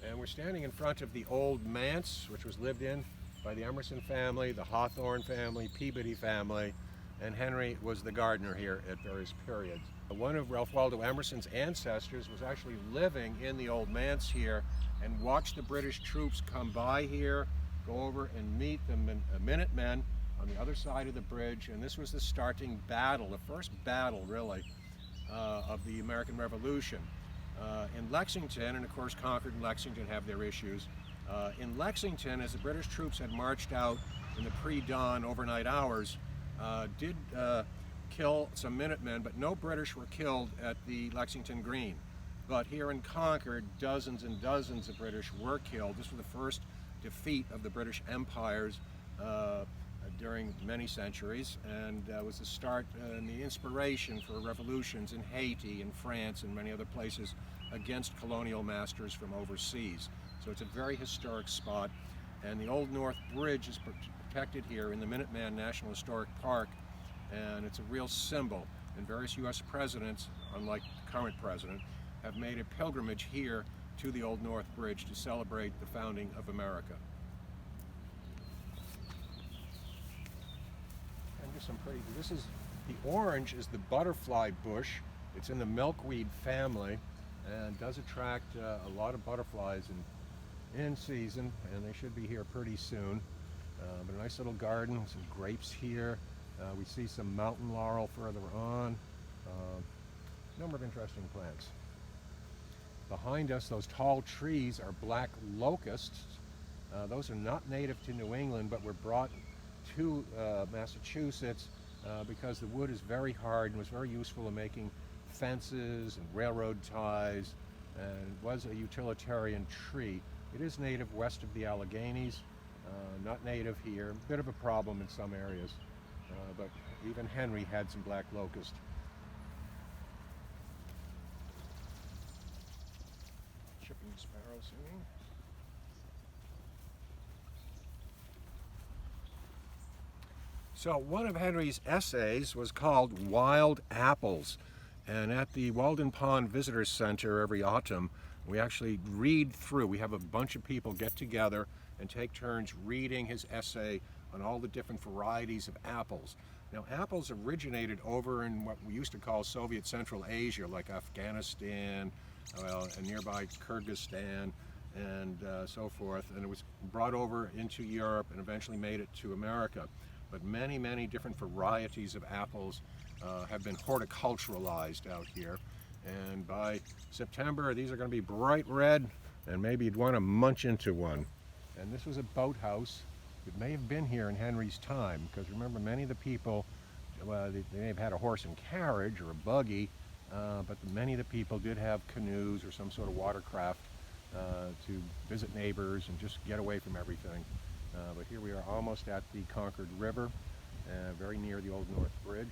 And we're standing in front of the Old Manse, which was lived in by the Emerson family, the Hawthorne family, Peabody family, and Henry was the gardener here at various periods. One of Ralph Waldo Emerson's ancestors was actually living in the Old Manse here and watched the British troops come by here, go over and meet the Minutemen on the other side of the bridge, and this was the starting battle, the first battle really of the American Revolution. In Lexington, and of course Concord and Lexington have their issues, in Lexington, as the British troops had marched out in the pre-dawn overnight hours, did kill some Minutemen, but no British were killed at the Lexington Green. But here in Concord, dozens and dozens of British were killed. This was the first defeat of the British empires during many centuries, and was the start and the inspiration for revolutions in Haiti and France and many other places against colonial masters from overseas. So it's a very historic spot, and the Old North Bridge is protected here in the Minuteman National Historic Park, and it's a real symbol. And various U.S. presidents, unlike the current president, have made a pilgrimage here to the Old North Bridge to celebrate the founding of America. And just some pretty, this is, the orange is the butterfly bush. It's in the milkweed family and does attract a lot of butterflies in season, and they should be here pretty soon. But a nice little garden, some grapes here. We see some mountain laurel further on. A number of interesting plants. Behind us, those tall trees are black locusts. Those are not native to New England, but were brought to Massachusetts because the wood is very hard and was very useful in making fences and railroad ties, and was a utilitarian tree. It is native west of the Alleghenies, not native here. A bit of a problem in some areas, but even Henry had some black locust. Chipping sparrow singing. So one of Henry's essays was called Wild Apples, and at the Walden Pond Visitor Center every autumn we actually read through. We have a bunch of people get together and take turns reading his essay on all the different varieties of apples. Now, apples originated over in what we used to call Soviet Central Asia, like Afghanistan, and nearby Kyrgyzstan, and so forth, and it was brought over into Europe and eventually made it to America. But many, many different varieties of apples have been horticulturalized out here, and by September these are going to be bright red, and maybe you'd want to munch into one. And this was a boathouse. It may have been here in Henry's time, because remember, many of the people, they may have had a horse and carriage or a buggy, but many of the people did have canoes or some sort of watercraft to visit neighbors and just get away from everything. But here we are almost at the Concord River, very near the Old North Bridge.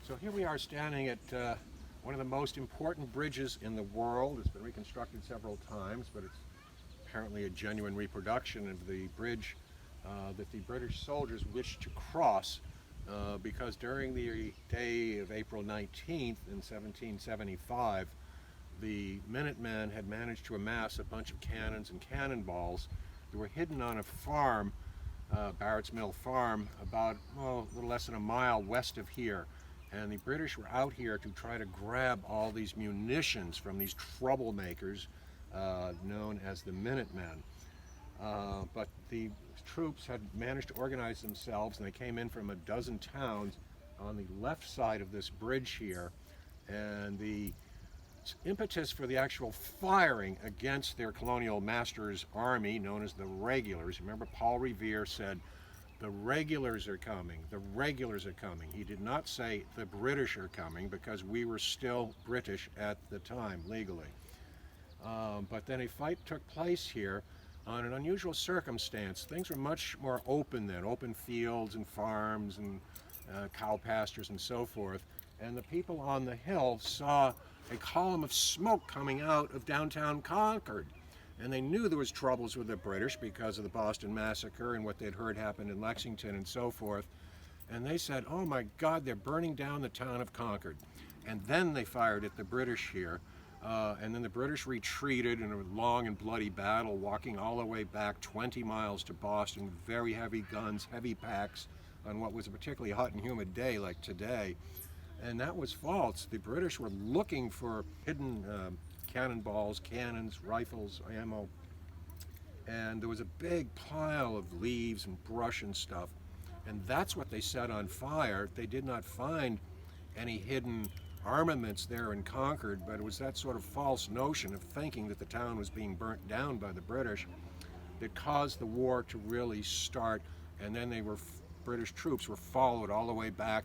So here we are standing at one of the most important bridges in the world. It's been reconstructed several times, but it's apparently a genuine reproduction of the bridge that the British soldiers wished to cross because during the day of April 19th in 1775, the Minutemen had managed to amass a bunch of cannons and cannonballs that were hidden on a farm, Barrett's Mill Farm, about a little less than a mile west of here. And the British were out here to try to grab all these munitions from these troublemakers known as the Minutemen. But the troops had managed to organize themselves, and they came in from a dozen towns on the left side of this bridge here. And the impetus for the actual firing against their colonial master's army, known as the Regulars, remember Paul Revere said, "The regulars are coming, the regulars are coming." He did not say the British are coming, because we were still British at the time, legally. But then a fight took place here on an unusual circumstance. Things were much more open then, open fields and farms and cow pastures and so forth. And the people on the hill saw a column of smoke coming out of downtown Concord. And they knew there was troubles with the British because of the Boston Massacre and what they'd heard happened in Lexington and so forth. And they said, oh my God, they're burning down the town of Concord. And then they fired at the British here. And then the British retreated in a long and bloody battle, walking all the way back 20 miles to Boston with very heavy guns, heavy packs on what was a particularly hot and humid day like today. And that was false. The British were looking for hidden cannonballs, cannons, rifles, ammo. And there was a big pile of leaves and brush and stuff. And that's what they set on fire. They did not find any hidden armaments there in Concord, but it was that sort of false notion of thinking that the town was being burnt down by the British that caused the war to really start. And then British troops were followed all the way back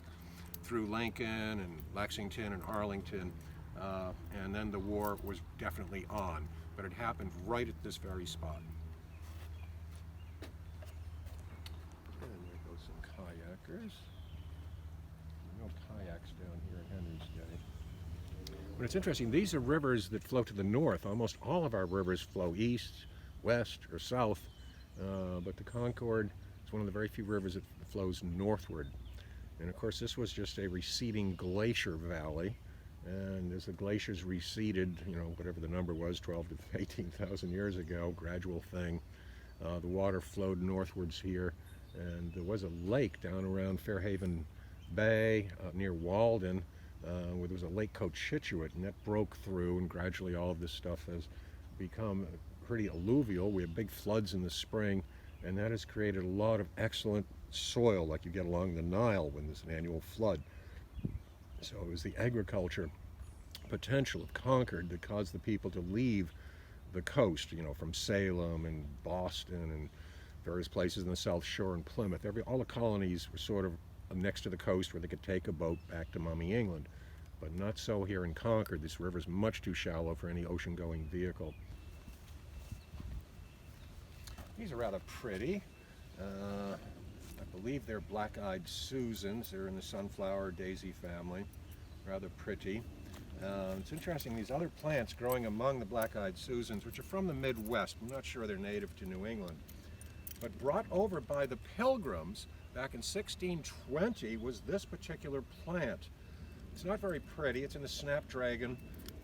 through Lincoln and Lexington and Arlington, and then the war was definitely on. But it happened right at this very spot. And there go some kayakers. No kayaks down here in Henry's day. But it's interesting, these are rivers that flow to the north. Almost all of our rivers flow east, west, or south, but the Concord is one of the very few rivers that flows northward. And of course this was just a receding glacier valley, and as the glaciers receded, you know, whatever the number was, 12 to 18,000 years ago, gradual thing, the water flowed northwards here, and there was a lake down around Fairhaven Bay near Walden, where there was a lake Cochituate, and that broke through, and gradually all of this stuff has become pretty alluvial. We have big floods in the spring, and that has created a lot of excellent soil like you get along the Nile when there's an annual flood. So it was the agriculture potential of Concord that caused the people to leave the coast, you know, from Salem and Boston and various places in the South Shore and Plymouth. All the colonies were sort of next to the coast where they could take a boat back to Mummy England. But not so here in Concord. This river is much too shallow for any ocean-going vehicle. These are rather pretty. I believe they're black-eyed Susans. They're in the sunflower daisy family. Rather pretty. It's interesting, these other plants growing among the black-eyed Susans, which are from the Midwest. I'm not sure they're native to New England. But brought over by the Pilgrims back in 1620 was this particular plant. It's not very pretty. It's in the snapdragon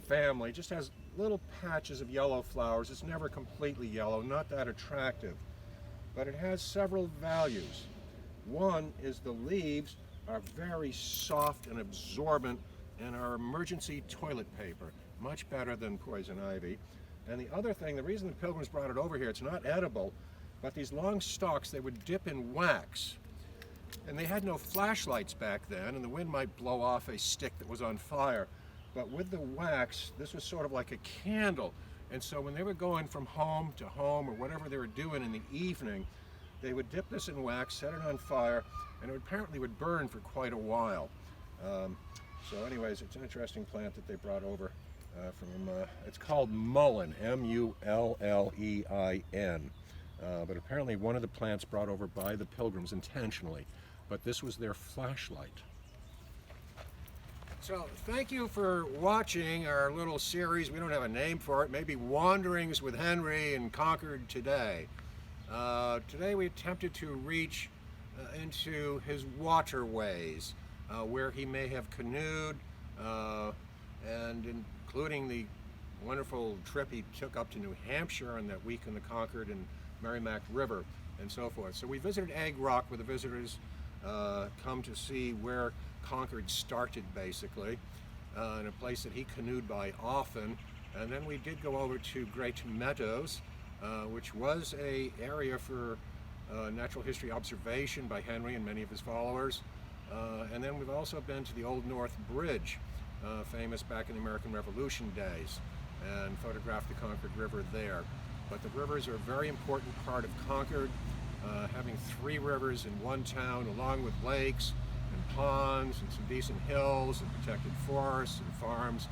family. It just has little patches of yellow flowers. It's never completely yellow, not that attractive. But it has several values. One is the leaves are very soft and absorbent and are emergency toilet paper, much better than poison ivy. And the other thing, the reason the Pilgrims brought it over here, it's not edible, but these long stalks they would dip in wax. And they had no flashlights back then, and the wind might blow off a stick that was on fire. But with the wax, this was sort of like a candle. And so when they were going from home to home or whatever they were doing in the evening, they would dip this in wax, set it on fire, and it apparently would burn for quite a while. So anyways, it's an interesting plant that they brought over it's called mullein, M-U-L-L-E-I-N. But apparently one of the plants brought over by the Pilgrims intentionally, but this was their flashlight. So thank you for watching our little series. We don't have a name for it. Maybe Wanderings with Henry in Concord today. Today we attempted to reach into his waterways where he may have canoed, and including the wonderful trip he took up to New Hampshire on that week in the Concord and Merrimack River and so forth. So we visited Egg Rock where the visitors come to see where Concord started, basically, in a place that he canoed by often. And then we did go over to Great Meadows, which was an area for natural history observation by Henry and many of his followers. And then we've also been to the Old North Bridge, famous back in the American Revolution days, and photographed the Concord River there. But the rivers are a very important part of Concord, having 3 rivers in one town, along with lakes and ponds and some decent hills and protected forests and farms.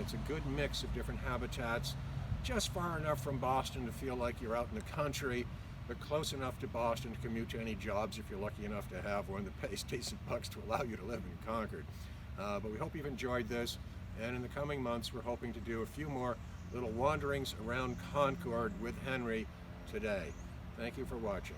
It's a good mix of different habitats, just far enough from Boston to feel like you're out in the country, but close enough to Boston to commute to any jobs if you're lucky enough to have one that pays decent bucks to allow you to live in Concord. But we hope you've enjoyed this, and in the coming months we're hoping to do a few more little wanderings around Concord with Henry today. Thank you for watching.